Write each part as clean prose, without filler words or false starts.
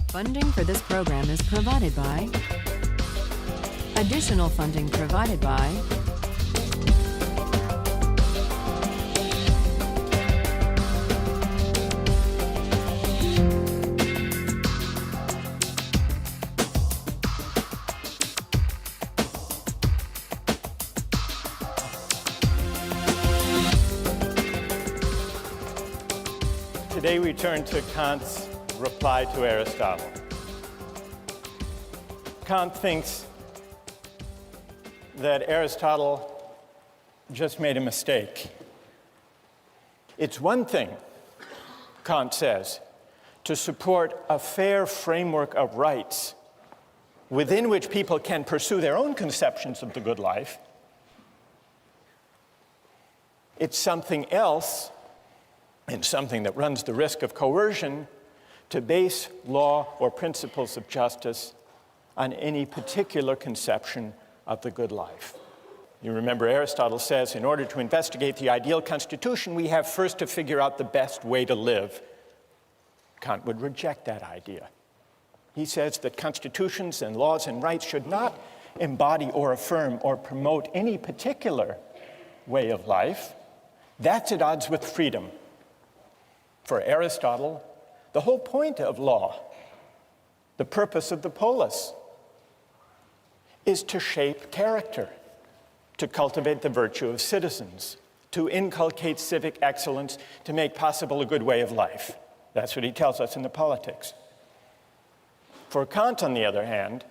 Funding for this program is provided by. Additional funding provided by. Today we turn to Kant's reply to Aristotle. Kant thinks that Aristotle just made a mistake. It's one thing, Kant says, to support a fair framework of rights within which people can pursue their own conceptions of the good life. It's something else, and something that runs the risk of coercion, to base law or principles of justice on any particular conception of the good life. You remember Aristotle says, in order to investigate the ideal constitution, we have first to figure out the best way to live. Kant would reject that idea. He says that constitutions and laws and rights should not embody or affirm or promote any particular way of life. That's at odds with freedom. For Aristotle, the whole point of law, the purpose of the polis, is to shape character, to cultivate the virtue of citizens, to inculcate civic excellence, to make possible a good way of life. That's what he tells us in the Politics. For Kant, on the other hand,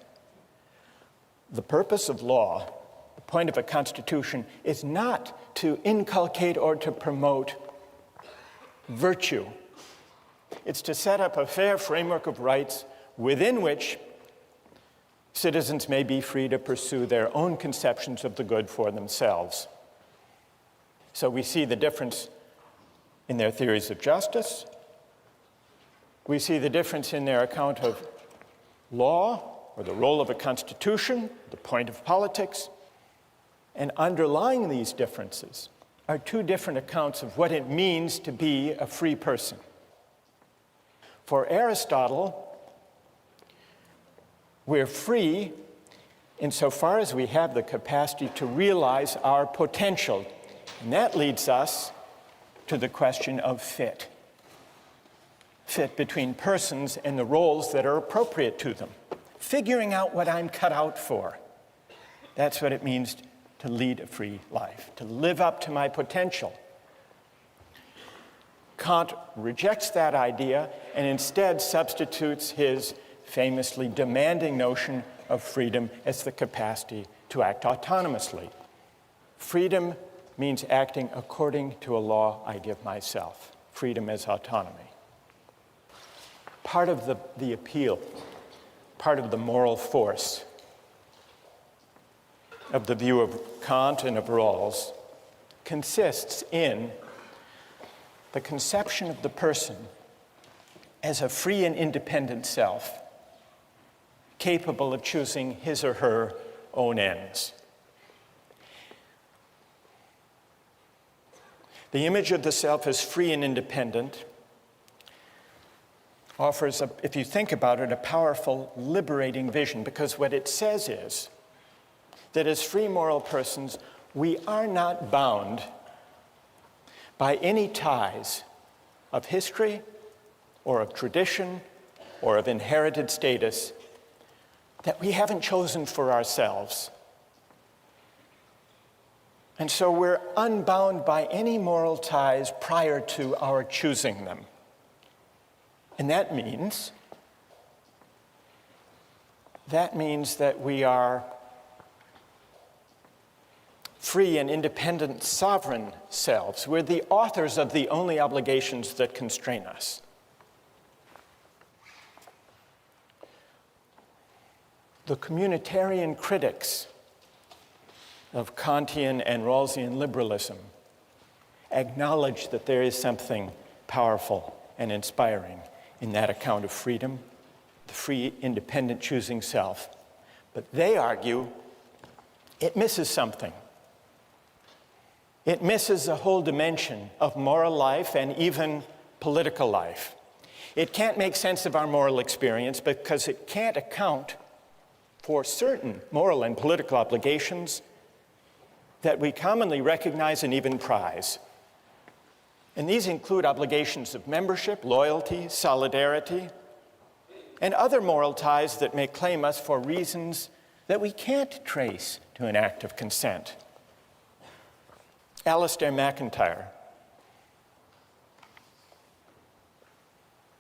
the purpose of law, the point of a constitution, is not to inculcate or to promote virtue. It's to set up a fair framework of rights within which citizens may be free to pursue their own conceptions of the good for themselves. So we see the difference in their theories of justice. We see the difference in their account of law, or the role of a constitution, the point of politics. And underlying these differences are two different accounts of what it means to be a free person. For Aristotle, we're free insofar as we have the capacity to realize our potential. And that leads us to the question of fit. Fit between persons and the roles that are appropriate to them. Figuring out what I'm cut out for. That's what it means to lead a free life, to live up to my potential. Kant rejects that idea and instead substitutes his famously demanding notion of freedom as the capacity to act autonomously. Freedom means acting according to a law I give myself. Freedom as autonomy. Part of the appeal, part of the moral force of the view of Kant and of Rawls consists in the conception of the person as a free and independent self, capable of choosing his or her own ends. The image of the self as free and independent offers, if you think about it, a powerful, liberating vision, because what it says is that as free moral persons, we are not bound by any ties of history or of tradition or of inherited status that we haven't chosen for ourselves. And so we're unbound by any moral ties prior to our choosing them. And that means that we are free and independent sovereign selves. We're the authors of the only obligations that constrain us. The communitarian critics of Kantian and Rawlsian liberalism acknowledge that there is something powerful and inspiring in that account of freedom, the free, independent choosing self. But they argue it misses something. It misses a whole dimension of moral life and even political life. It can't make sense of our moral experience because it can't account for certain moral and political obligations that we commonly recognize and even prize. And these include obligations of membership, loyalty, solidarity, and other moral ties that may claim us for reasons that we can't trace to an act of consent. Alistair MacIntyre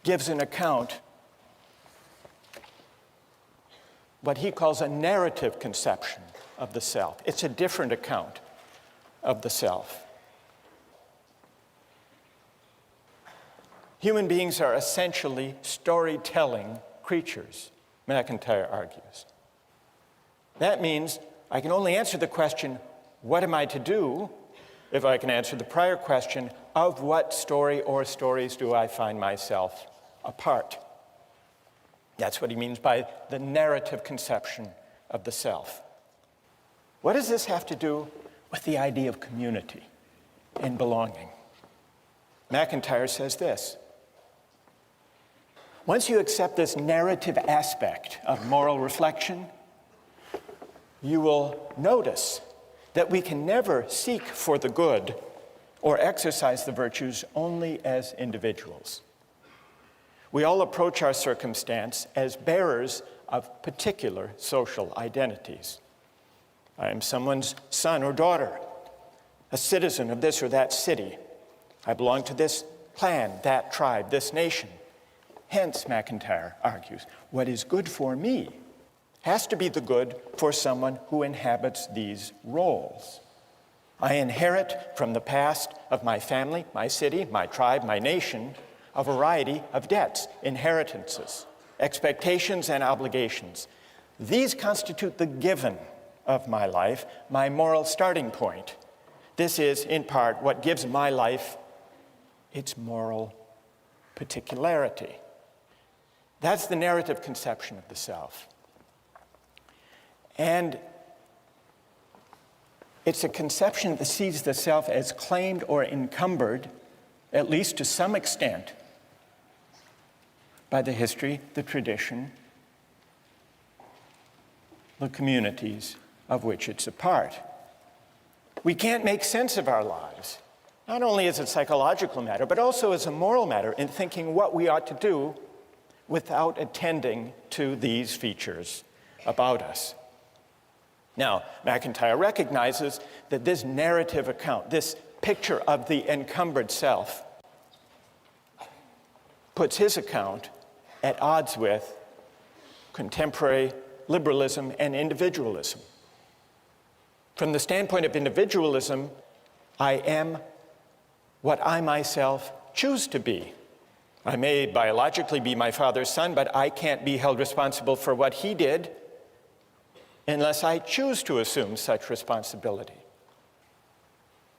gives an account, what he calls a narrative conception of the self. It's a different account of the self. Human beings are essentially storytelling creatures, MacIntyre argues. That means I can only answer the question, what am I to do, if I can answer the prior question, of what story or stories do I find myself a part? That's what he means by the narrative conception of the self. What does this have to do with the idea of community and belonging? MacIntyre says this: once you accept this narrative aspect of moral reflection, you will notice that we can never seek for the good or exercise the virtues only as individuals. We all approach our circumstance as bearers of particular social identities. I am someone's son or daughter, a citizen of this or that city. I belong to this clan, that tribe, this nation. Hence, MacIntyre argues, what is good for me has to be the good for someone who inhabits these roles. I inherit from the past of my family, my city, my tribe, my nation, a variety of debts, inheritances, expectations, and obligations. These constitute the given of my life, my moral starting point. This is, in part, what gives my life its moral particularity. That's the narrative conception of the self. And it's a conception that sees the self as claimed or encumbered, at least to some extent, by the history, the tradition, the communities of which it's a part. We can't make sense of our lives, not only as a psychological matter, but also as a moral matter in thinking what we ought to do without attending to these features about us. Now, MacIntyre recognizes that this narrative account, this picture of the encumbered self, puts his account at odds with contemporary liberalism and individualism. From the standpoint of individualism, I am what I myself choose to be. I may biologically be my father's son, but I can't be held responsible for what he did unless I choose to assume such responsibility.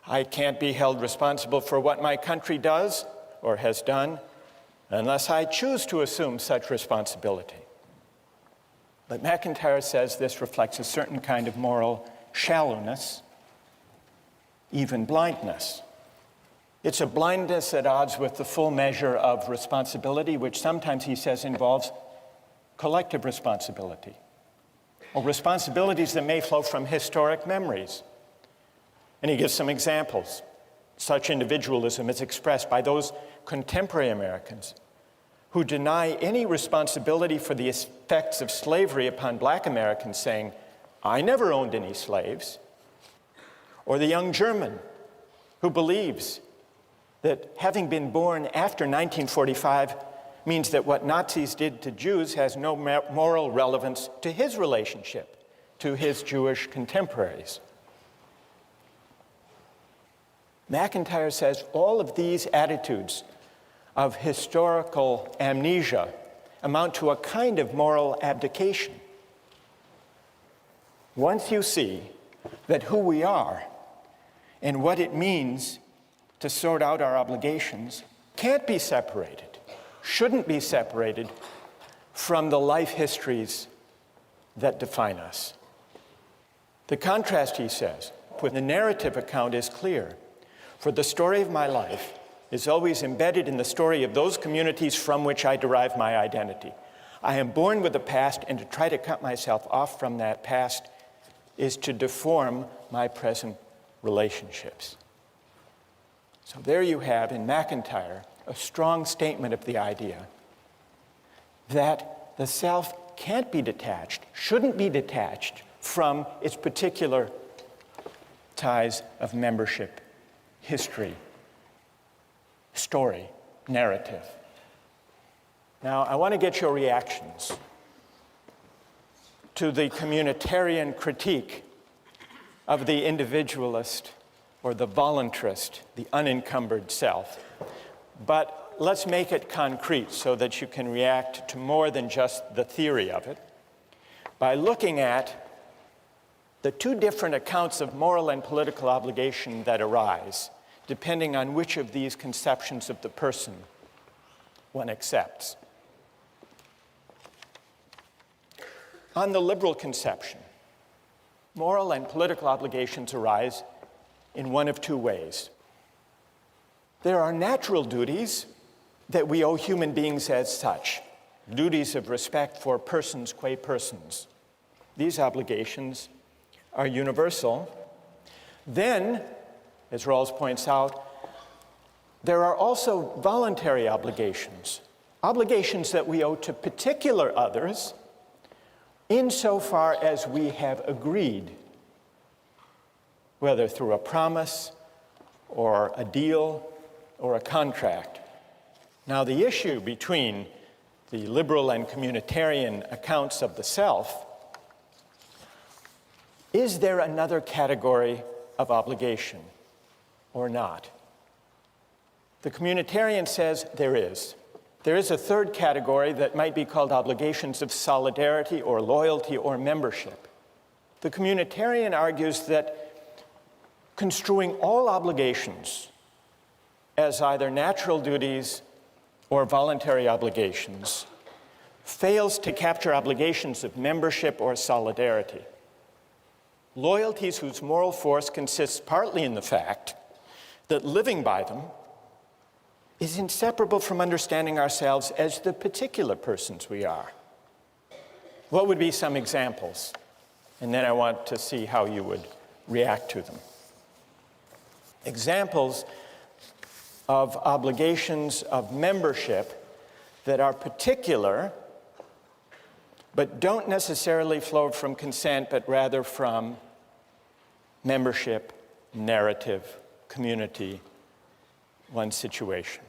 I can't be held responsible for what my country does or has done unless I choose to assume such responsibility. But MacIntyre says this reflects a certain kind of moral shallowness, even blindness. It's a blindness at odds with the full measure of responsibility, which sometimes, he says, involves collective responsibility, or responsibilities that may flow from historic memories. And he gives some examples. Such individualism is expressed by those contemporary Americans who deny any responsibility for the effects of slavery upon Black Americans, saying, I never owned any slaves. Or the young German who believes that having been born after 1945 means that what Nazis did to Jews has no moral relevance to his relationship to his Jewish contemporaries. MacIntyre says all of these attitudes of historical amnesia amount to a kind of moral abdication. Once you see that who we are and what it means to sort out our obligations can't be separated, shouldn't be separated from the life histories that define us. The contrast, he says, with the narrative account is clear. For the story of my life is always embedded in the story of those communities from which I derive my identity. I am born with a past, and to try to cut myself off from that past is to deform my present relationships. So there you have, in MacIntyre, a strong statement of the idea that the self can't be detached, shouldn't be detached from its particular ties of membership, history, story, narrative. Now, I want to get your reactions to the communitarian critique of the individualist or the voluntarist, the unencumbered self. But let's make it concrete so that you can react to more than just the theory of it by looking at the two different accounts of moral and political obligation that arise, depending on which of these conceptions of the person one accepts. On the liberal conception, moral and political obligations arise in one of two ways. There are natural duties that we owe human beings as such, duties of respect for persons qua persons. These obligations are universal. Then, as Rawls points out, there are also voluntary obligations, obligations that we owe to particular others insofar as we have agreed, whether through a promise or a deal or a contract. Now, the issue between the liberal and communitarian accounts of the self, is there another category of obligation or not? The communitarian says there is. There is a third category that might be called obligations of solidarity or loyalty or membership. The communitarian argues that construing all obligations as either natural duties or voluntary obligations fails to capture obligations of membership or solidarity. Loyalties whose moral force consists partly in the fact that living by them is inseparable from understanding ourselves as the particular persons we are. What would be some examples? And then I want to see how you would react to them. Examples of obligations of membership that are particular but don't necessarily flow from consent, but rather from membership, narrative, community, one's situation.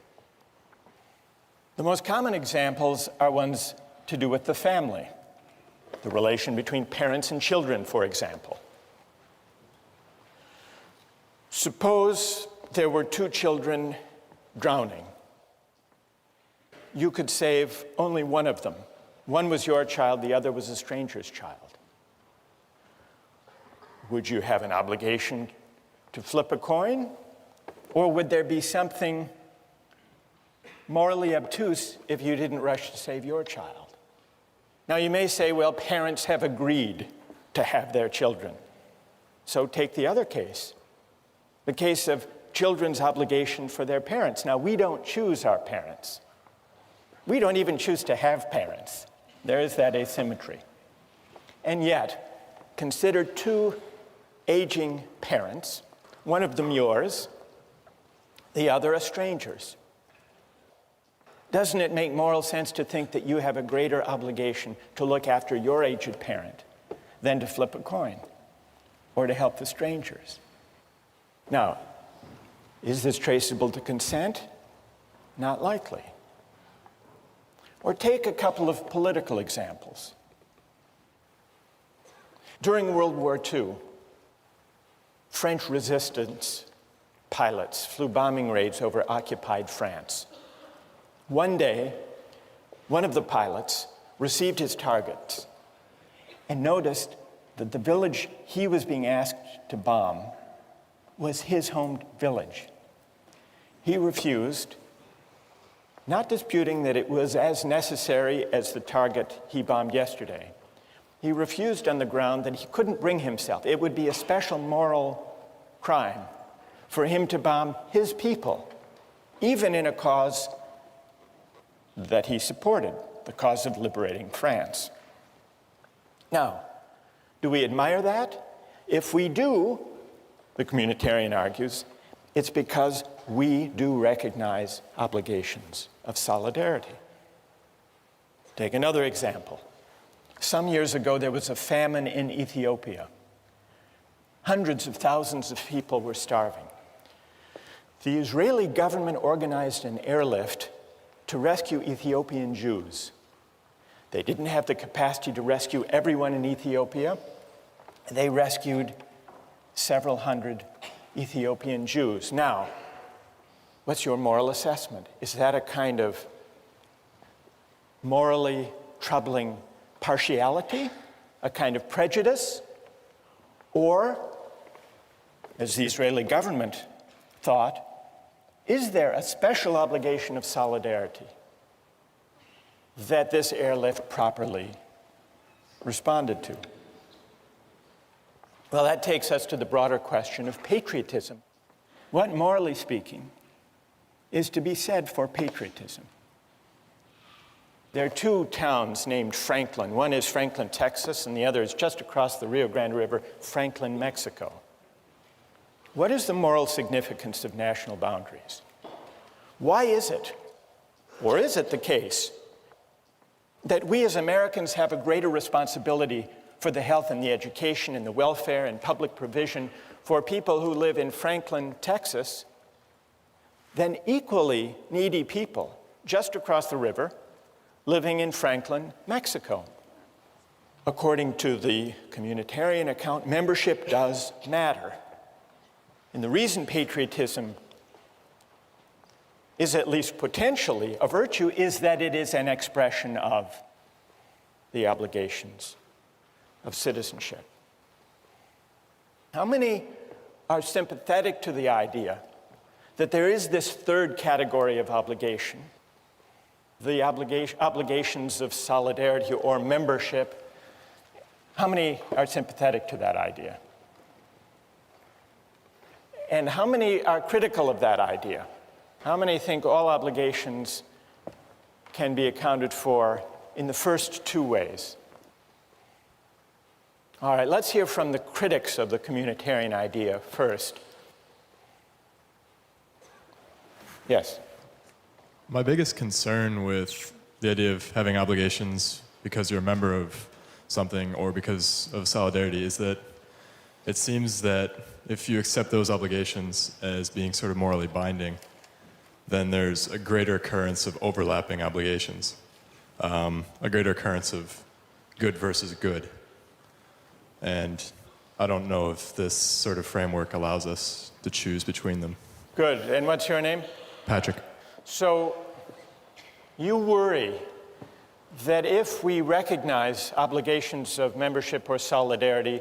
The most common examples are ones to do with the family, the relation between parents and children, for example. Suppose there were two children drowning. You could save only one of them. One was your child, the other was a stranger's child. Would you have an obligation to flip a coin? Or would there be something morally obtuse if you didn't rush to save your child? Now you may say, well, parents have agreed to have their children. So take the other case, the case of children's obligation for their parents. Now we don't choose our parents. We don't even choose to have parents. There is that asymmetry. And yet, consider two aging parents, one of them yours, the other a stranger's. Doesn't it make moral sense to think that you have a greater obligation to look after your aged parent than to flip a coin or to help the strangers? Now, is this traceable to consent? Not likely. Or take a couple of political examples. During World War II, French resistance pilots flew bombing raids over occupied France. One day, one of the pilots received his targets and noticed that the village he was being asked to bomb was his home village. He refused, not disputing that it was as necessary as the target he bombed yesterday. He refused on the ground that he couldn't bring himself. It would be a special moral crime for him to bomb his people even in a cause that he supported, the cause of liberating France. Now, do we admire that? If we do, the communitarian argues, it's because we do recognize obligations of solidarity. Take another example. Some years ago, there was a famine in Ethiopia. Hundreds of thousands of people were starving. The Israeli government organized an airlift to rescue Ethiopian Jews. They didn't have the capacity to rescue everyone in Ethiopia. They rescued several hundred Ethiopian Jews. Now, what's your moral assessment? Is that a kind of morally troubling partiality, a kind of prejudice? Or, as the Israeli government thought, is there a special obligation of solidarity that this airlift properly responded to? Well, that takes us to the broader question of patriotism. What, morally speaking, is to be said for patriotism? There are two towns named Franklin. One is Franklin, Texas, and the other is just across the Rio Grande River, Franklin, Mexico. What is the moral significance of national boundaries? Why is it, or is it the case, that we as Americans have a greater responsibility for the health and the education and the welfare and public provision for people who live in Franklin, Texas, than equally needy people just across the river living in Franklin, Mexico? According to the communitarian account, membership does matter. And the reason patriotism is at least potentially a virtue is that it is an expression of the obligations of citizenship. How many are sympathetic to the idea that there is this third category of obligation, the obligations of solidarity or membership? How many are sympathetic to that idea? And how many are critical of that idea? How many think all obligations can be accounted for in the first two ways? All right, let's hear from the critics of the communitarian idea first. Yes? My biggest concern with the idea of having obligations because you're a member of something or because of solidarity is that it seems that if you accept those obligations as being sort of morally binding, then there's a greater occurrence of overlapping obligations, a greater occurrence of good versus good. And I don't know if this sort of framework allows us to choose between them. Good. And what's your name? Patrick. So you worry that if we recognize obligations of membership or solidarity,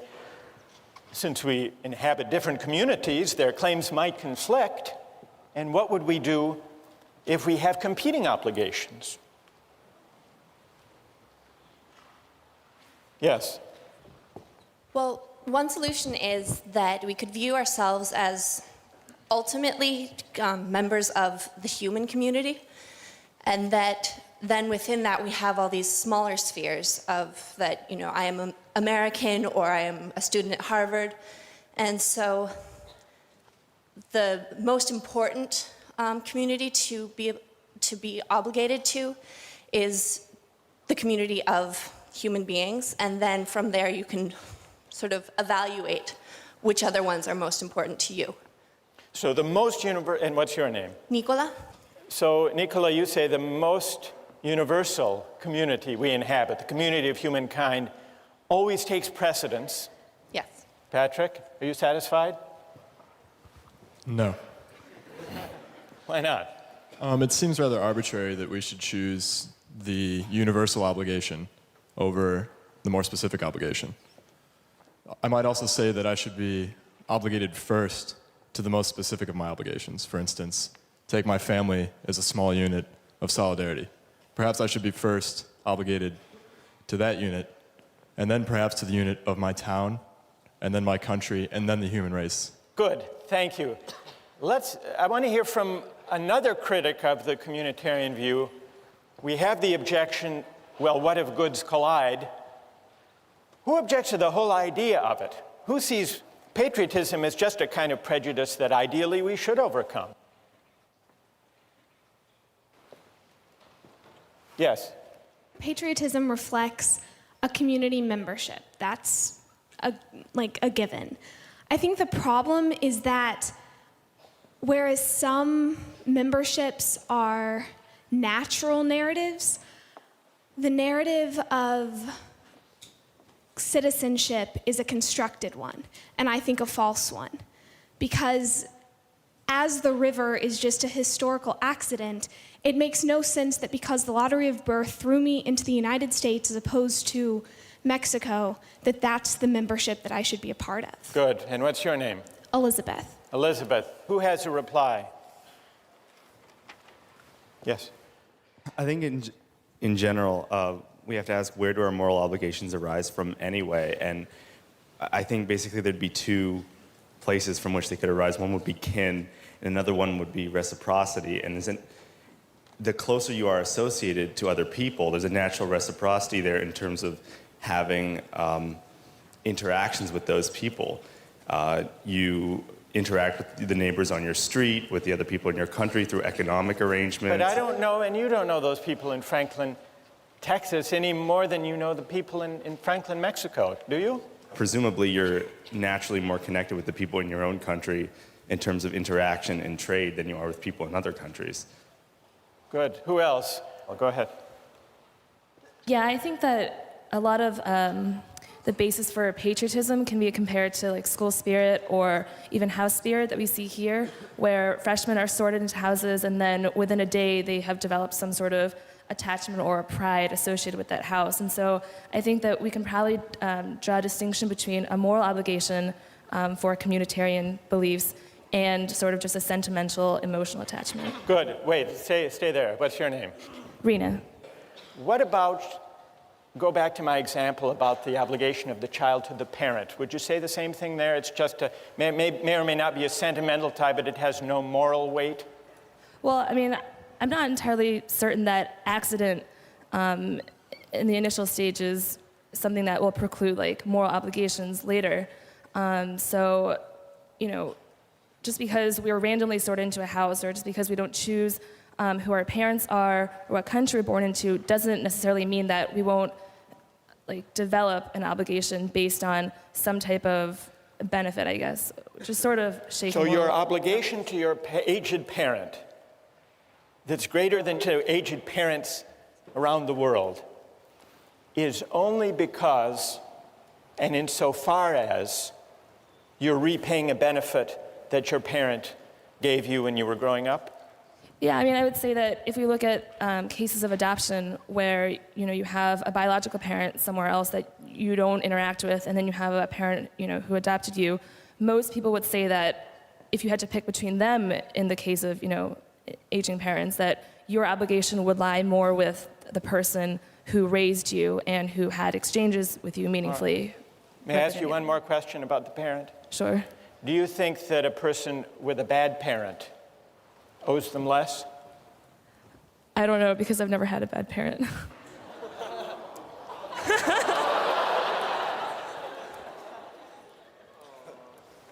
since we inhabit different communities, their claims might conflict. And what would we do if we have competing obligations? Yes? Well, one solution is that we could view ourselves as ultimately members of the human community, and that then within that we have all these smaller spheres of that, you know, I am an American or I am a student at Harvard. And so the most important community to be obligated to is the community of human beings, and then from there you can sort of evaluate which other ones are most important to you. So the most and what's your name? Nicola? So Nicola, you say the most universal community we inhabit, the community of humankind, always takes precedence. Yes. Patrick, are you satisfied? No. Why not? It seems rather arbitrary that we should choose the universal obligation over the more specific obligation. I might also say that I should be obligated first to the most specific of my obligations. For instance, take my family as a small unit of solidarity. Perhaps I should be first obligated to that unit, and then perhaps to the unit of my town, and then my country, and then the human race. Good, thank you. I want to hear from another critic of the communitarian view, we have the objection, well, what if goods collide? Who objects to the whole idea of it? Who sees patriotism as just a kind of prejudice that ideally we should overcome? Yes? Patriotism reflects a community membership. That's a given. I think the problem is that whereas some memberships are natural narratives, the narrative of citizenship is a constructed one, and I think a false one. Because as the river is just a historical accident, it makes no sense that because the lottery of birth threw me into the United States as opposed to Mexico, that that's the membership that I should be a part of. Good. And what's your name? Elizabeth. Elizabeth. Who has a reply? Yes. I think in general, we have to ask, where do our moral obligations arise from anyway? And I think basically there'd be two places from which they could arise. One would be kin, and another one would be reciprocity. And the closer you are associated to other people, there's a natural reciprocity there in terms of having interactions with those people. You interact with the neighbors on your street, with the other people in your country through economic arrangements. But I don't know, and you don't know those people in Franklin, Texas, any more than you know the people in Franklin, Mexico, do you? Presumably, you're naturally more connected with the people in your own country in terms of interaction and trade than you are with people in other countries. Good. Who else? Well, go ahead. Yeah, I think that a lot of the basis for patriotism can be compared to like school spirit or even house spirit that we see here, where freshmen are sorted into houses and then within a day they have developed some sort of attachment or pride associated with that house. And so I think that we can probably draw a distinction between a moral obligation for communitarian beliefs and sort of just a sentimental, emotional attachment. Good. Wait, stay there. What's your name? Rena. What about, go back to my example about the obligation of the child to the parent. Would you say the same thing there? It's just may or may not be a sentimental tie, but it has no moral weight? Well, I mean, I'm not entirely certain that accident in the initial stage is something that will preclude like moral obligations later. So, you know, just because we were randomly sorted into a house or just because we don't choose who our parents are or what country we're born into doesn't necessarily mean that we won't like develop an obligation based on some type of benefit, I guess, which is sort of shaky. So your obligation to your aged parent that's greater than to aged parents around the world is only because and insofar as you're repaying a benefit that your parent gave you when you were growing up? Yeah, I mean, I would say that if we look at cases of adoption where, you know, you have a biological parent somewhere else that you don't interact with, and then you have a parent, you know, who adopted you, most people would say that if you had to pick between them in the case of, you know, aging parents, that your obligation would lie more with the person who raised you and who had exchanges with you meaningfully. May I ask you one more question about the parent? Sure. Do you think that a person with a bad parent owes them less? I don't know, because I've never had a bad parent.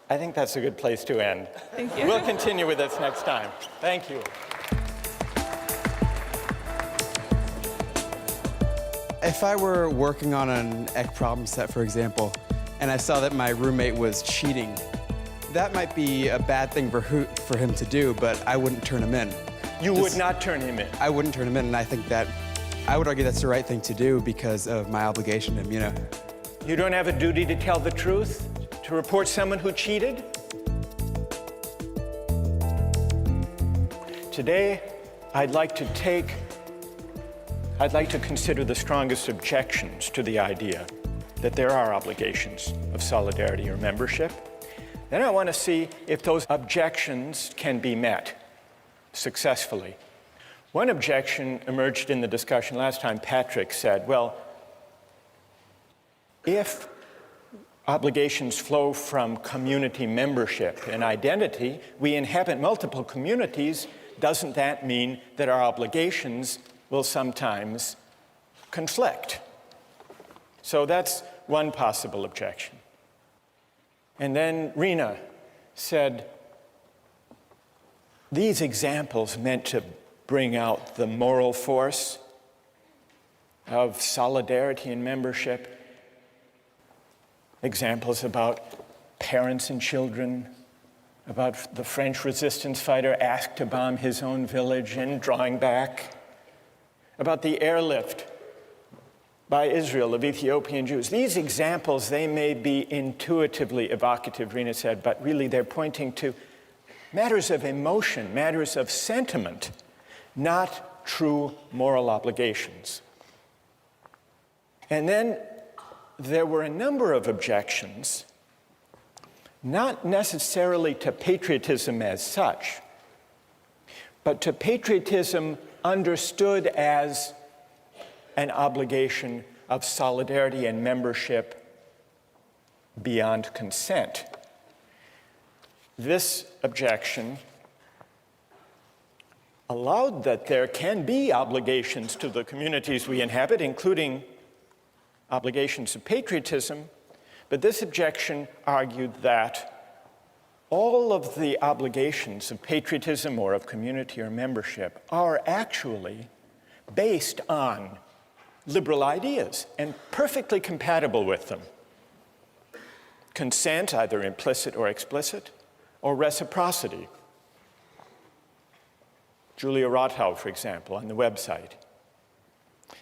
I think that's a good place to end. Thank you. We'll continue with this next time. Thank you. If I were working on an EC problem set, for example, and I saw that my roommate was cheating, that might be a bad thing for him to do, but I wouldn't turn him in. You would not turn him in? I wouldn't turn him in, and I think that, I would argue that's the right thing to do because of my obligation to him, you know. You don't have a duty to tell the truth? To report someone who cheated? Today, I'd like to consider the strongest objections to the idea that there are obligations of solidarity or membership. Then I want to see if those objections can be met successfully. One objection emerged in the discussion last time. Patrick said, well, if obligations flow from community membership and identity, we inhabit multiple communities, doesn't that mean that our obligations will sometimes conflict? So that's one possible objection. And then Rena said, these examples meant to bring out the moral force of solidarity and membership. Examples about parents and children, about the French resistance fighter asked to bomb his own village and drawing back, about the airlift by Israel of Ethiopian Jews. These examples, they may be intuitively evocative, Rena said, but really they're pointing to matters of emotion, matters of sentiment, not true moral obligations. And then there were a number of objections, not necessarily to patriotism as such, but to patriotism understood as an obligation of solidarity and membership beyond consent. This objection allowed that there can be obligations to the communities we inhabit, including obligations of patriotism, but this objection argued that all of the obligations of patriotism or of community or membership are actually based on liberal ideas and perfectly compatible with them. Consent, either implicit or explicit, or reciprocity. Julia Rothau, for example, on the website,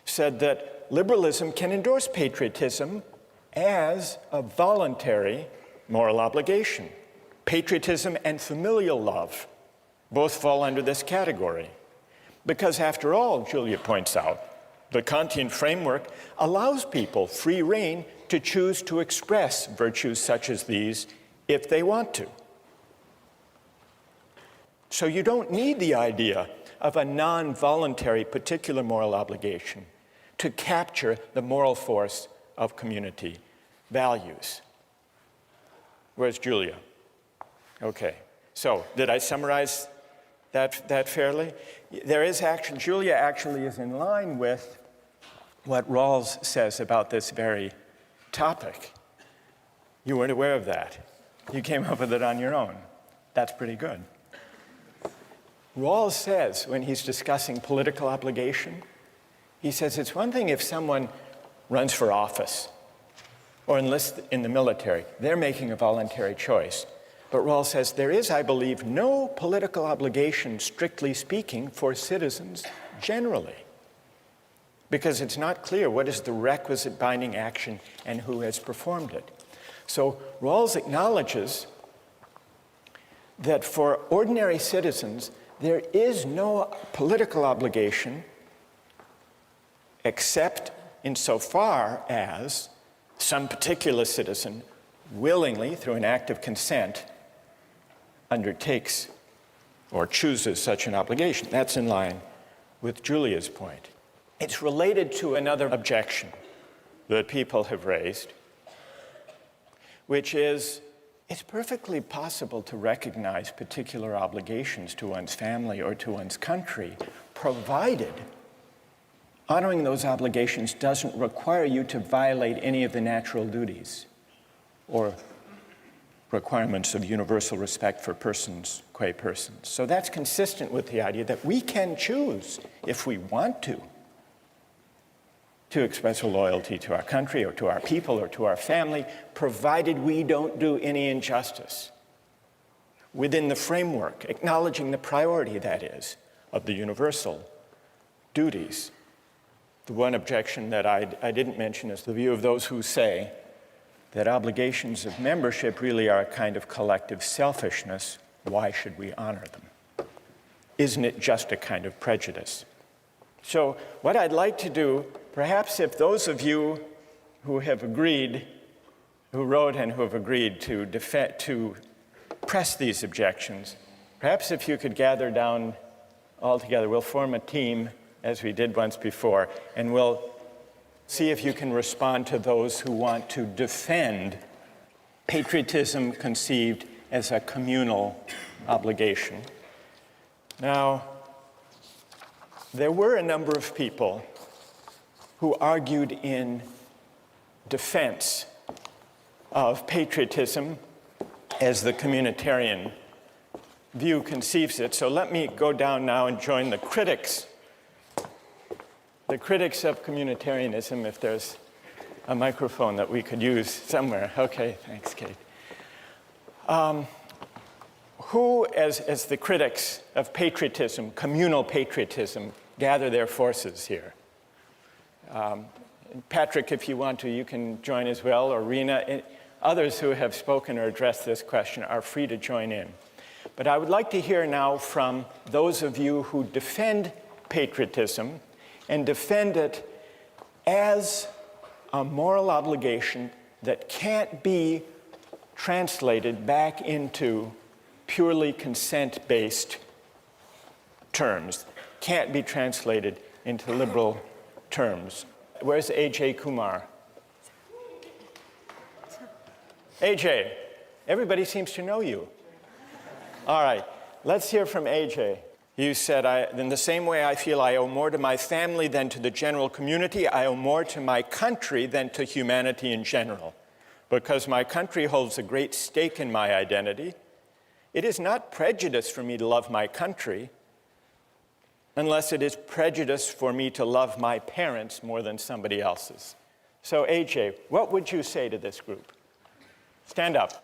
said that liberalism can endorse patriotism as a voluntary moral obligation. Patriotism and familial love both fall under this category. Because after all, Julia points out, the Kantian framework allows people free rein to choose to express virtues such as these if they want to. So you don't need the idea of a non-voluntary particular moral obligation to capture the moral force of community values. Where's Julia? Okay, so did I summarize that fairly? There is action. Julia actually is in line with what Rawls says about this very topic. You weren't aware of that. You came up with it on your own. That's pretty good. Rawls says, when he's discussing political obligation, he says it's one thing if someone runs for office or enlists in the military. They're making a voluntary choice. But Rawls says there is, I believe, no political obligation, strictly speaking, for citizens generally, because it's not clear what is the requisite binding action and who has performed it. So Rawls acknowledges that for ordinary citizens, there is no political obligation except insofar as some particular citizen willingly, through an act of consent, undertakes or chooses such an obligation. That's in line with Julia's point. It's related to another objection that people have raised, which is it's perfectly possible to recognize particular obligations to one's family or to one's country, provided honoring those obligations doesn't require you to violate any of the natural duties or requirements of universal respect for persons qua persons. So that's consistent with the idea that we can choose, if we want to express a loyalty to our country or to our people or to our family, provided we don't do any injustice within the framework, acknowledging the priority, that is, of the universal duties. The one objection that I didn't mention is the view of those who say that obligations of membership really are a kind of collective selfishness. Why should we honor them? Isn't it just a kind of prejudice? So what I'd like to do, perhaps if those of you who have agreed, who wrote and who have agreed to press these objections, perhaps if you could gather down all together, we'll form a team as we did once before, and we'll see if you can respond to those who want to defend patriotism conceived as a communal obligation. Now, there were a number of people who argued in defense of patriotism as the communitarian view conceives it. So let me go down now and join the critics of communitarianism, if there's a microphone that we could use somewhere. Okay, thanks, Kate. Who, as the critics of patriotism, communal patriotism, gather their forces here? Patrick, if you want to, you can join as well, or Rena. Others who have spoken or addressed this question are free to join in. But I would like to hear now from those of you who defend patriotism and defend it as a moral obligation that can't be translated back into purely consent-based terms, can't be translated into liberal terms. Where's AJ Kumar? AJ, everybody seems to know you. All right, let's hear from AJ. You said, in the same way I feel I owe more to my family than to the general community, I owe more to my country than to humanity in general. Because my country holds a great stake in my identity, it is not prejudice for me to love my country, unless it is prejudice for me to love my parents more than somebody else's. So AJ, what would you say to this group? Stand up.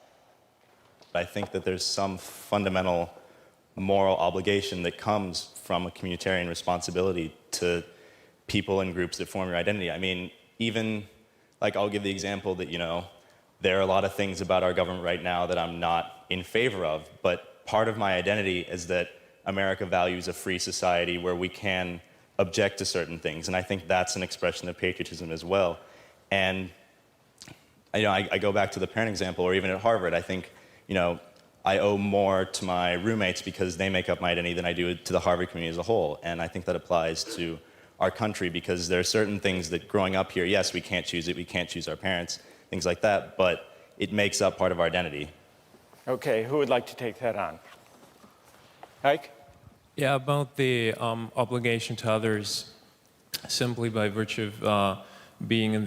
I think that there's some fundamental moral obligation that comes from a communitarian responsibility to people and groups that form your identity. I mean, even, like, I'll give the example that, there are a lot of things about our government right now that I'm not in favor of, but part of my identity is that America values a free society where we can object to certain things, and I think that's an expression of patriotism as well. And I go back to the parent example, or even at Harvard, I think, I owe more to my roommates because they make up my identity than I do to the Harvard community as a whole. And I think that applies to our country because there are certain things that growing up here, yes, we can't choose it, we can't choose our parents, things like that, but it makes up part of our identity. Okay, who would like to take that on? Ike? Yeah, about the obligation to others simply by virtue of being in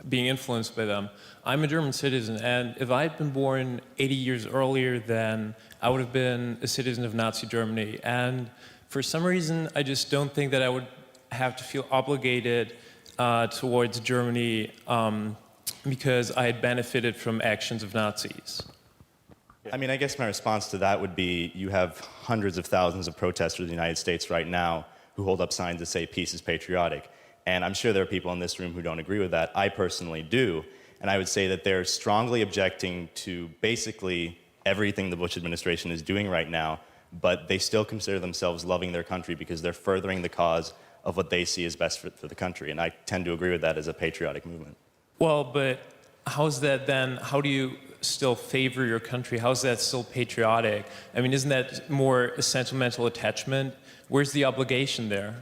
being influenced by them. I'm a German citizen, and if I had been born 80 years earlier, then I would have been a citizen of Nazi Germany. And for some reason, I just don't think that I would have to feel obligated towards Germany because I had benefited from actions of Nazis. I mean, I guess my response to that would be you have hundreds of thousands of protesters in the United States right now who hold up signs that say peace is patriotic. And I'm sure there are people in this room who don't agree with that. I personally do. And I would say that they're strongly objecting to basically everything the Bush administration is doing right now, but they still consider themselves loving their country because they're furthering the cause of what they see as best for the country. And I tend to agree with that as a patriotic movement. Well, but how's that then? How do you still favor your country? How's that still patriotic? I mean, isn't that more a sentimental attachment? Where's the obligation there?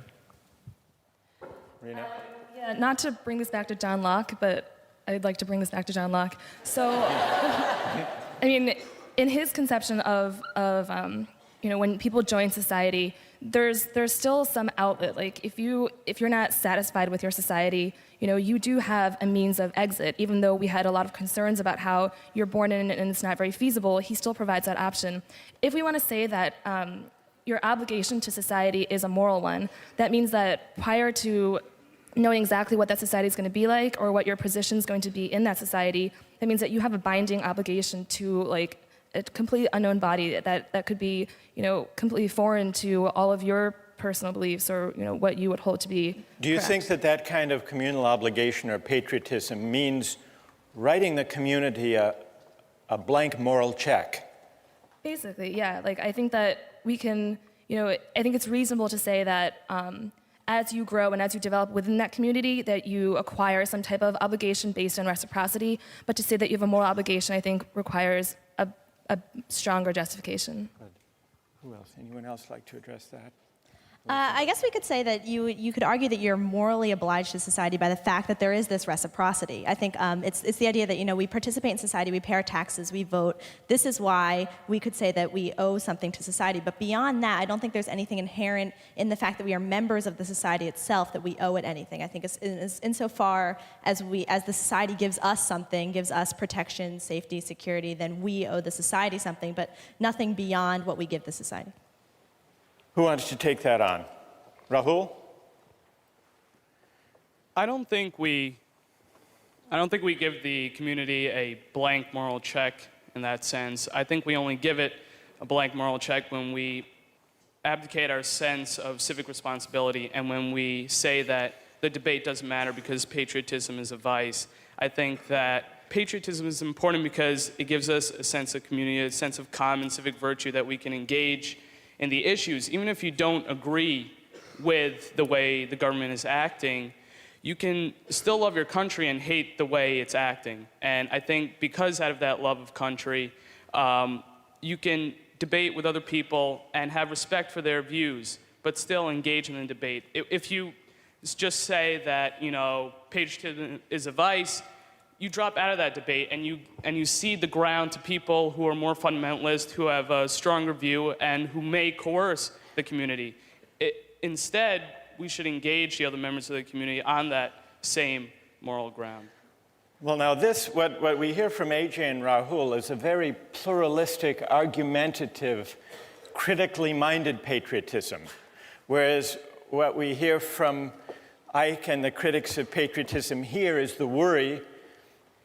Yeah, not to bring this back to John Locke, but I'd like to bring this back to John Locke. So, I mean, in his conception of when people join society, there's still some outlet. Like if you're not satisfied with your society, you do have a means of exit. Even though we had a lot of concerns about how you're born in and it's not very feasible, he still provides that option. If we want to say that your obligation to society is a moral one, that means that prior to knowing exactly what that society is going to be like or what your position is going to be in that society, that means that you have a binding obligation to like a completely unknown body that could be, completely foreign to all of your personal beliefs or, what you would hold to be Do you correct. think that kind of communal obligation or patriotism means writing the community a blank moral check? Basically, yeah. Like, I think that we can, I think it's reasonable to say that as you grow and as you develop within that community, that you acquire some type of obligation based on reciprocity. But to say that you have a moral obligation, I think, requires a stronger justification. Who else? Anyone else like to address that? I guess we could say that you could argue that you're morally obliged to society by the fact that there is this reciprocity. I think it's the idea that we participate in society, we pay our taxes, we vote. This is why we could say that we owe something to society. But beyond that, I don't think there's anything inherent in the fact that we are members of the society itself that we owe it anything. I think insofar as the society gives us something, gives us protection, safety, security, then we owe the society something, but nothing beyond what we give the society. Who wants to take that on? Rahul? I don't think we give the community a blank moral check in that sense. I think we only give it a blank moral check when we abdicate our sense of civic responsibility and when we say that the debate doesn't matter because patriotism is a vice. I think that patriotism is important because it gives us a sense of community, a sense of common civic virtue that we can engage in the issues. Even if you don't agree with the way the government is acting, you can still love your country and hate the way it's acting. And I think because out of that love of country, you can debate with other people and have respect for their views, but still engage in the debate. If you just say that, patriotism is a vice, you drop out of that debate and you cede the ground to people who are more fundamentalist, who have a stronger view, and who may coerce the community. Instead, we should engage the other members of the community on that same moral ground. Well, now what we hear from AJ and Rahul is a very pluralistic, argumentative, critically minded patriotism, whereas what we hear from Ike and the critics of patriotism here is the worry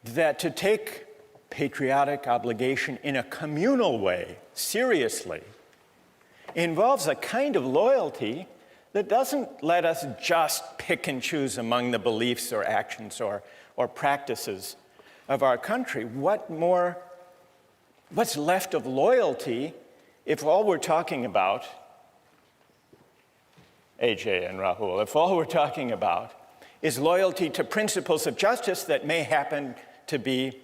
that to take patriotic obligation in a communal way, seriously, involves a kind of loyalty that doesn't let us just pick and choose among the beliefs or actions or practices of our country. What's left of loyalty if all we're talking about, AJ and Rahul, if all we're talking about is loyalty to principles of justice that may happen to be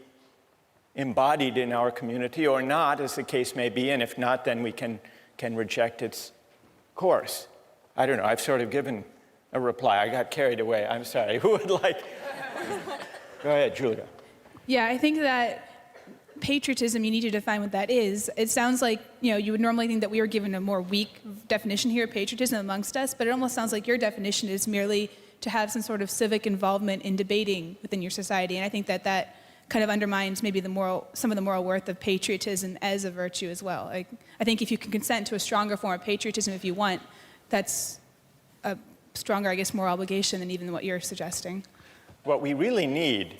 embodied in our community or not, as the case may be, and if not, then we can reject its course. I don't know, I've sort of given a reply. I got carried away, I'm sorry. Who would like? Go ahead, Julia. Yeah, I think that patriotism, you need to define what that is. It sounds like, you would normally think that we were given a more weak definition here of patriotism amongst us, but it almost sounds like your definition is merely to have some sort of civic involvement in debating within your society. And I think that kind of undermines maybe some of the moral worth of patriotism as a virtue as well. I think if you can consent to a stronger form of patriotism if you want, that's a stronger, moral obligation than even what you're suggesting. What we really need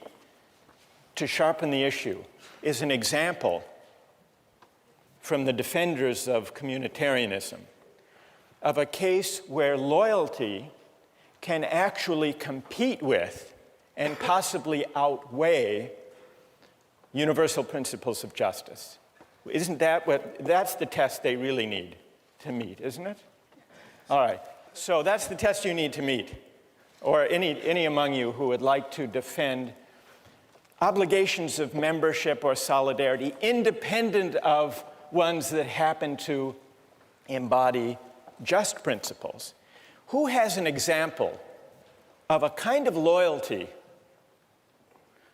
to sharpen the issue is an example from the defenders of communitarianism of a case where loyalty can actually compete with and possibly outweigh universal principles of justice. Isn't that's the test they really need to meet, isn't it? All right, so that's the test you need to meet, or any among you who would like to defend obligations of membership or solidarity independent of ones that happen to embody just principles. Who has an example of a kind of loyalty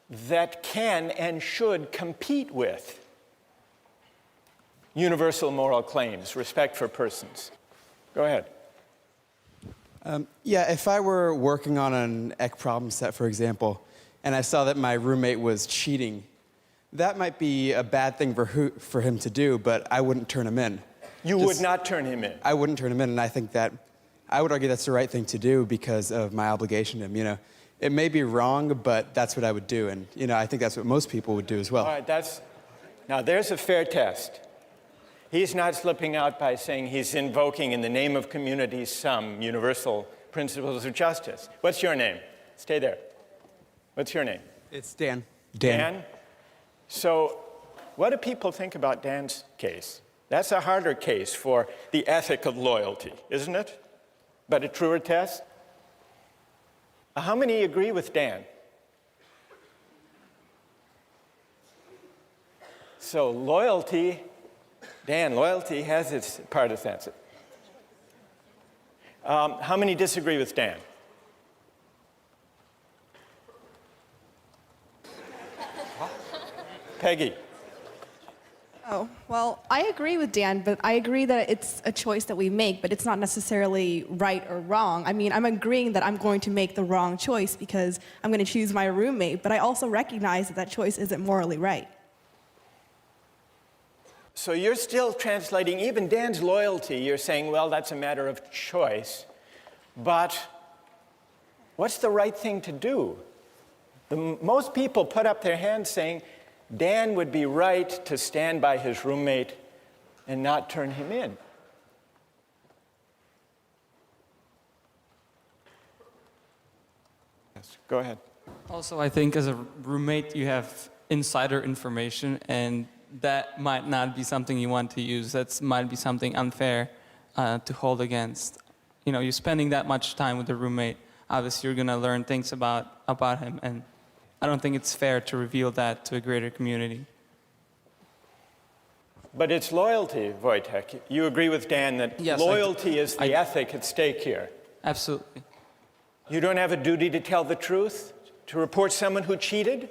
that can and should compete with universal moral claims, respect for persons? Go ahead. If I were working on an EC problem set, for example, and I saw that my roommate was cheating, that might be a bad thing for him to do, but I wouldn't turn him in. You would not turn him in? I wouldn't turn him in, and I think that I would argue that's the right thing to do because of my obligation to him. It may be wrong, but that's what I would do, and I think that's what most people would do as well. All right, now there's a fair test. He's not slipping out by saying he's invoking in the name of communities some universal principles of justice. What's your name? Stay there. What's your name? It's Dan. Dan? So what do people think about Dan's case? That's a harder case for the ethic of loyalty, isn't it? But a truer test? How many agree with Dan? So loyalty, Dan, loyalty has its partisans. How many disagree with Dan? Peggy. Oh, well, I agree with Dan, but I agree that it's a choice that we make, but it's not necessarily right or wrong. I mean, I'm agreeing that I'm going to make the wrong choice because I'm going to choose my roommate, but I also recognize that that choice isn't morally right. So you're still translating even Dan's loyalty. You're saying, well, that's a matter of choice. But what's the right thing to do? Most people put up their hands saying, Dan would be right to stand by his roommate and not turn him in. Yes, go ahead. Also, I think as a roommate, you have insider information, and that might not be something you want to use. That might be something unfair to hold against. You know, you're spending that much time with a roommate. Obviously, you're going to learn things about him, and I don't think it's fair to reveal that to a greater community. But it's loyalty, Wojtek. You agree with Dan that yes, loyalty is the ethic at stake here. Absolutely. You don't have a duty to tell the truth, to report someone who cheated?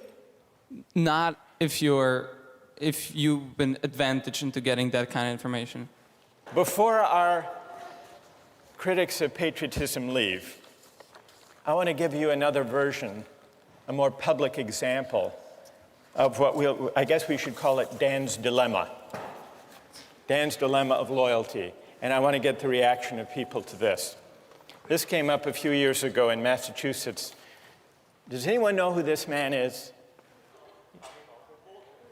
Not if you've been advantaged into getting that kind of information. Before our critics of patriotism leave, I want to give you another version, a more public example of what I guess we should call it Dan's dilemma. Dan's dilemma of loyalty. And I want to get the reaction of people to this. This came up a few years ago in Massachusetts. Does anyone know who this man is?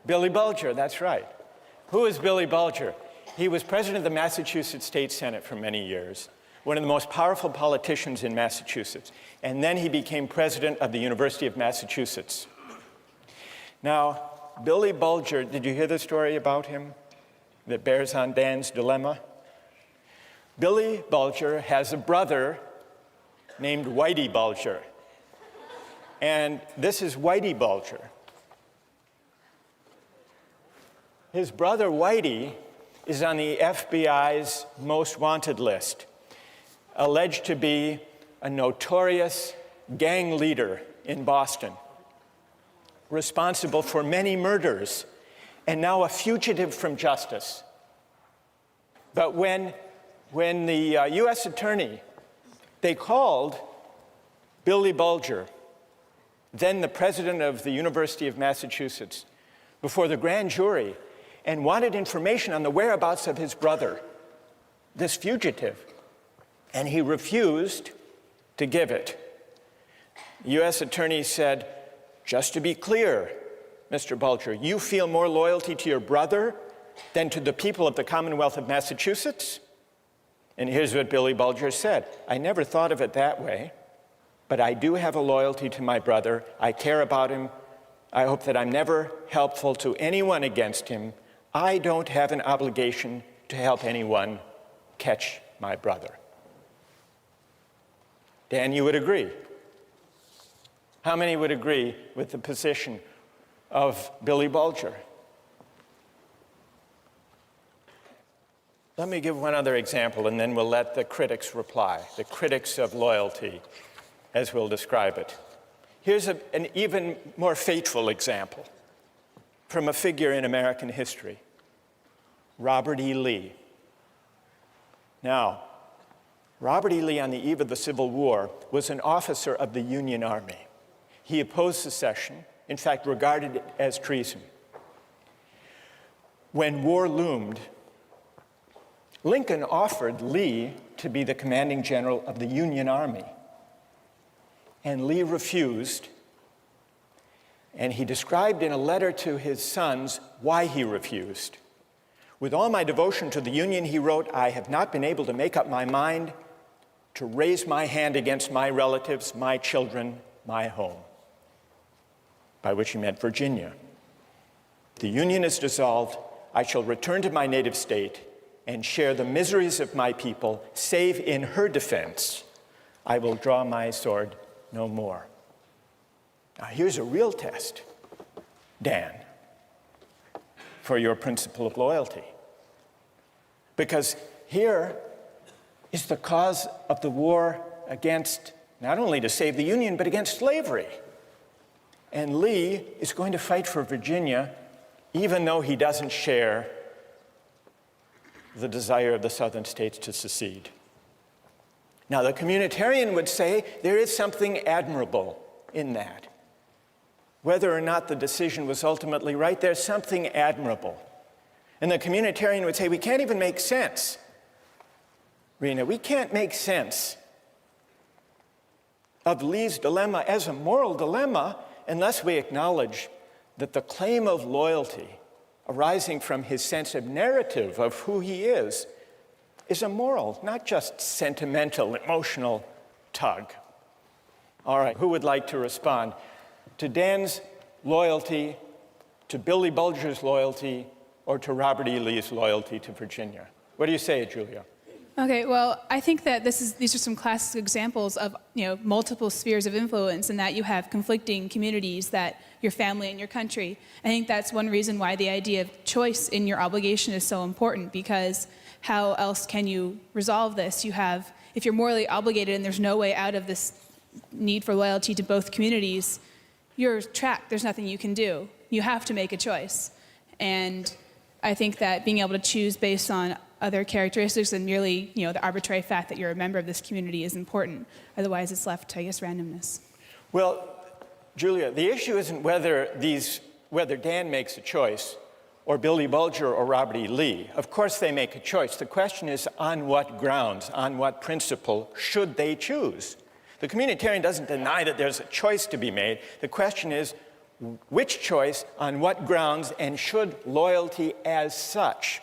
Billy Bulger, that's right. Who is Billy Bulger? He was president of the Massachusetts State Senate for many years, one of the most powerful politicians in Massachusetts. And then he became president of the University of Massachusetts. Now, Billy Bulger, did you hear the story about him that bears on Dan's dilemma? Billy Bulger has a brother named Whitey Bulger. And this is Whitey Bulger. His brother Whitey is on the FBI's most wanted list, alleged to be a notorious gang leader in Boston, responsible for many murders, and now a fugitive from justice. But when the U.S. attorney, they called Billy Bulger, then the president of the University of Massachusetts, before the grand jury and wanted information on the whereabouts of his brother, this fugitive, and he refused to give it. The U.S. attorney said, just to be clear, Mr. Bulger, you feel more loyalty to your brother than to the people of the Commonwealth of Massachusetts? And here's what Billy Bulger said. I never thought of it that way, but I do have a loyalty to my brother. I care about him. I hope that I'm never helpful to anyone against him. I don't have an obligation to help anyone catch my brother. Dan, you would agree? How many would agree with the position of Billy Bulger? Let me give one other example, and then we'll let the critics reply, the critics of loyalty, as we'll describe it. Here's an even more fateful example from a figure in American history, Robert E. Lee. Now, Robert E. Lee, on the eve of the Civil War, was an officer of the Union Army. He opposed secession, in fact, regarded it as treason. When war loomed, Lincoln offered Lee to be the commanding general of the Union Army. And Lee refused, and he described in a letter to his sons why he refused. With all my devotion to the Union, he wrote, I have not been able to make up my mind to raise my hand against my relatives, my children, my home, by which he meant Virginia. The Union is dissolved. I shall return to my native state and share the miseries of my people, save in her defense. I will draw my sword no more. Now, here's a real test, Dan, for your principle of loyalty. Because here, is the cause of the war against, not only to save the Union, but against slavery. And Lee is going to fight for Virginia, even though he doesn't share the desire of the southern states to secede. Now, the communitarian would say there is something admirable in that. Whether or not the decision was ultimately right, there's something admirable. And the communitarian would say, we can't even make sense. Rena, we can't make sense of Lee's dilemma as a moral dilemma unless we acknowledge that the claim of loyalty arising from his sense of narrative of who he is a moral, not just sentimental, emotional tug. All right, who would like to respond to Dan's loyalty, to Billy Bulger's loyalty, or to Robert E. Lee's loyalty to Virginia? What do you say, Julia? Okay, well, I think that these are some classic examples of multiple spheres of influence, and that you have conflicting communities, that your family and your country. I think that's one reason why the idea of choice in your obligation is so important, because how else can you resolve this? If you're morally obligated and there's no way out of this need for loyalty to both communities, you're trapped. There's nothing you can do. You have to make a choice. And I think that being able to choose based on other characteristics than merely, the arbitrary fact that you're a member of this community is important. Otherwise, it's left to, randomness. Well, Julia, the issue isn't whether Dan makes a choice, or Billy Bulger or Robert E. Lee. Of course they make a choice. The question is, on what grounds, on what principle should they choose? The communitarian doesn't deny that there's a choice to be made. The question is, which choice, on what grounds, and should loyalty as such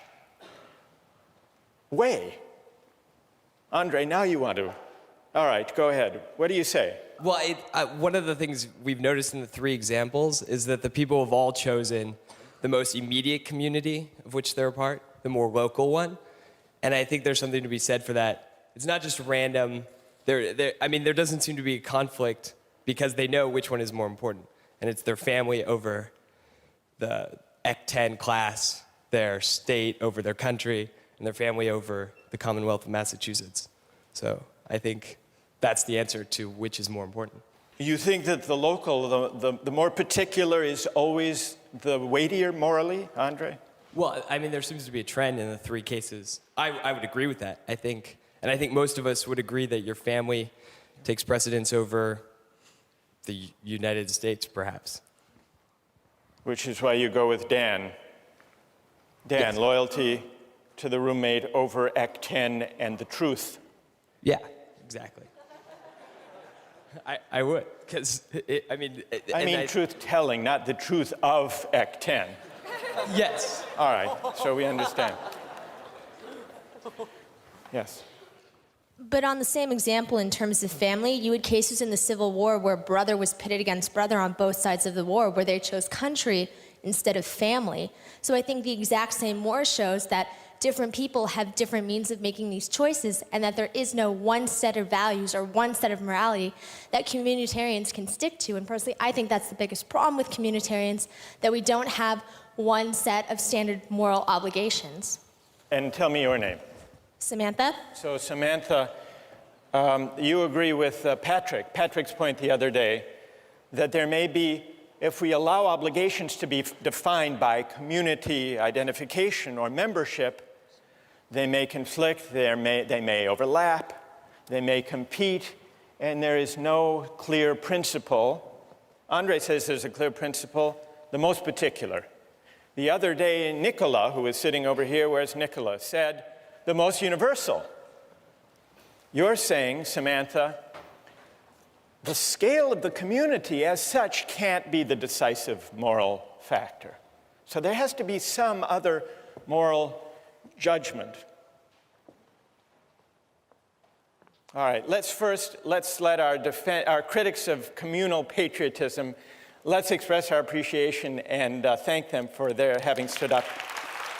weigh? Andre, now you want to. All right, go ahead. What do you say? Well, one of the things we've noticed in the three examples is that the people have all chosen the most immediate community of which they're a part, the more local one. And I think there's something to be said for that. It's not just random. There doesn't seem to be a conflict because they know which one is more important. And it's their family over the Ec 10 class, their state over their country, and their family over the Commonwealth of Massachusetts. So I think that's the answer to which is more important. You think that the local, the more particular is always the weightier morally, Andre? Well, there seems to be a trend in the three cases. I would agree with that, I think. And I think most of us would agree that your family takes precedence over the United States, perhaps. Which is why you go with Dan. Dan, yes. Loyalty to the roommate over Ec 10 and the truth. Yeah, exactly. I would, because, truth-telling, not the truth of Ec 10. Yes. All right, so we understand. Yes. But on the same example, in terms of family, you had cases in the Civil War where brother was pitted against brother on both sides of the war, where they chose country instead of family. So I think the exact same war shows that different people have different means of making these choices, and that there is no one set of values or one set of morality that communitarians can stick to. And personally, I think that's the biggest problem with communitarians, that we don't have one set of standard moral obligations. And tell me your name. Samantha? So Samantha, you agree with Patrick's point the other day, that there may be, if we allow obligations to be defined by community identification or membership, they may conflict, they may overlap, they may compete, and there is no clear principle. Andre says there's a clear principle, the most particular. The other day, Nicola, who is sitting over here, where's Nicola, said, the most universal. You're saying, Samantha, the scale of the community as such can't be the decisive moral factor. So there has to be some other moral judgment. All right, let's let our critics of communal patriotism, let's express our appreciation and thank them for their having stood up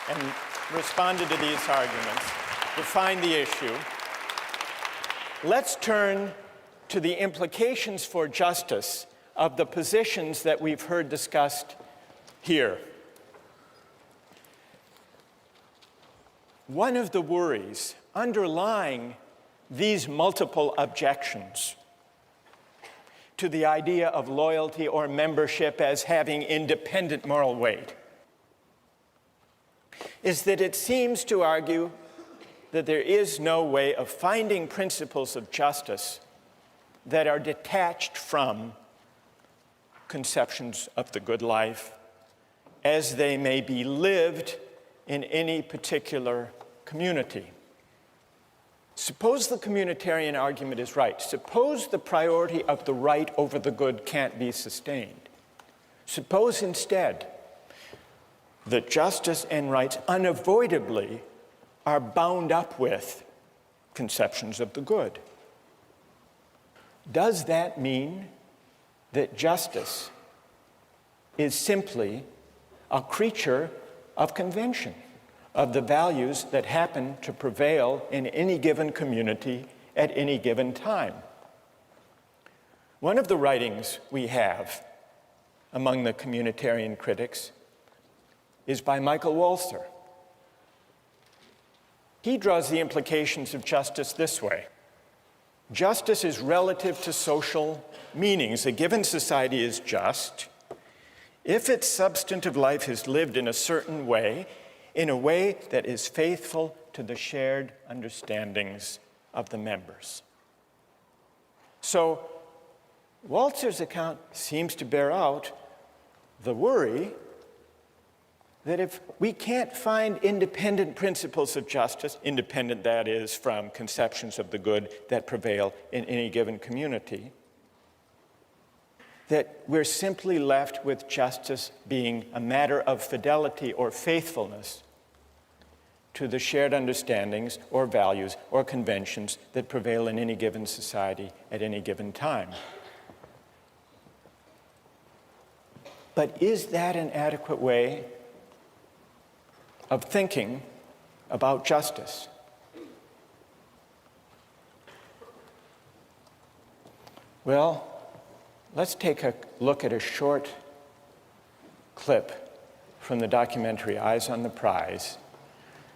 and responded to these arguments, defined the issue. Let's turn to the implications for justice of the positions that we've heard discussed here. One of the worries underlying these multiple objections to the idea of loyalty or membership as having independent moral weight is that it seems to argue that there is no way of finding principles of justice that are detached from conceptions of the good life as they may be lived in any particular community. Suppose the communitarian argument is right. Suppose the priority of the right over the good can't be sustained. Suppose instead that justice and rights unavoidably are bound up with conceptions of the good. Does that mean that justice is simply a creature of convention, of the values that happen to prevail in any given community at any given time? One of the writings we have among the communitarian critics is by Michael Walzer. He draws the implications of justice this way. Justice is relative to social meanings. A given society is just if its substantive life is lived in a certain way, in a way that is faithful to the shared understandings of the members. So Walzer's account seems to bear out the worry that if we can't find independent principles of justice, independent, that is, from conceptions of the good that prevail in any given community, that we're simply left with justice being a matter of fidelity or faithfulness to the shared understandings or values or conventions that prevail in any given society at any given time. But is that an adequate way of thinking about justice? Well, let's take a look at a short clip from the documentary Eyes on the Prize.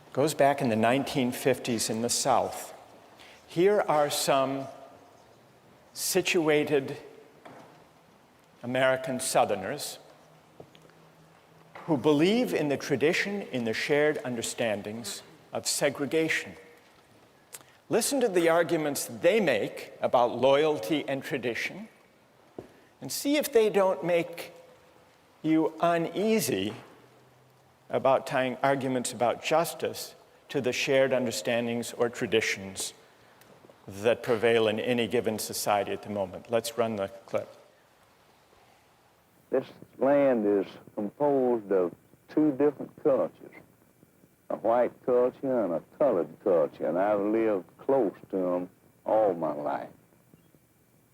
It goes back in the 1950s in the South. Here are some situated American Southerners who believe in the tradition, in the shared understandings of segregation. Listen to the arguments they make about loyalty and tradition, and see if they don't make you uneasy about tying arguments about justice to the shared understandings or traditions that prevail in any given society at the moment. Let's run the clip. This land is composed of two different cultures, a white culture and a colored culture, and I've lived close to them all my life.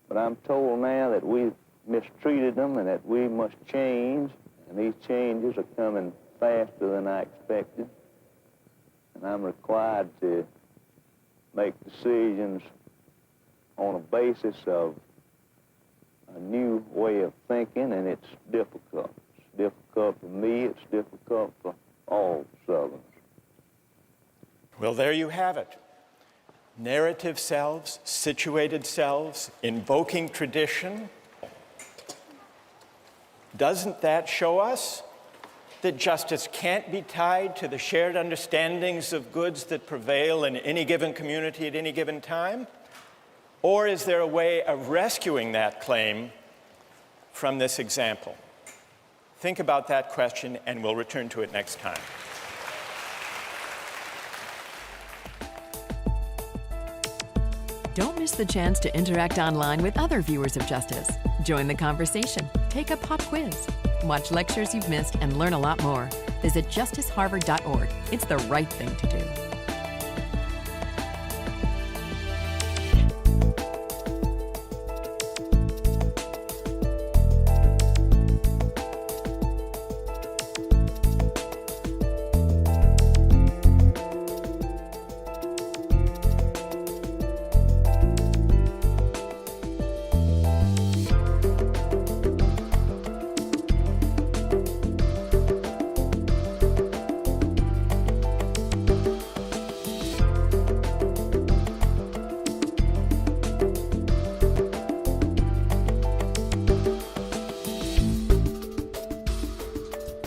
But I'm told now that we've mistreated them and that we must change, and these changes are coming faster than I expected, and I'm required to make decisions on a basis of a new way of thinking, and it's difficult. It's difficult for me, it's difficult for all Southerners. Well, there you have it. Narrative selves, situated selves, invoking tradition. Doesn't that show us that justice can't be tied to the shared understandings of goods that prevail in any given community at any given time? Or is there a way of rescuing that claim from this example? Think about that question, and we'll return to it next time. Don't miss the chance to interact online with other viewers of Justice. Join the conversation, take a pop quiz, watch lectures you've missed, and learn a lot more. Visit justiceharvard.org. It's the right thing to do.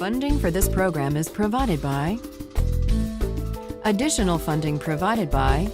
Funding for this program is provided by... Additional funding provided by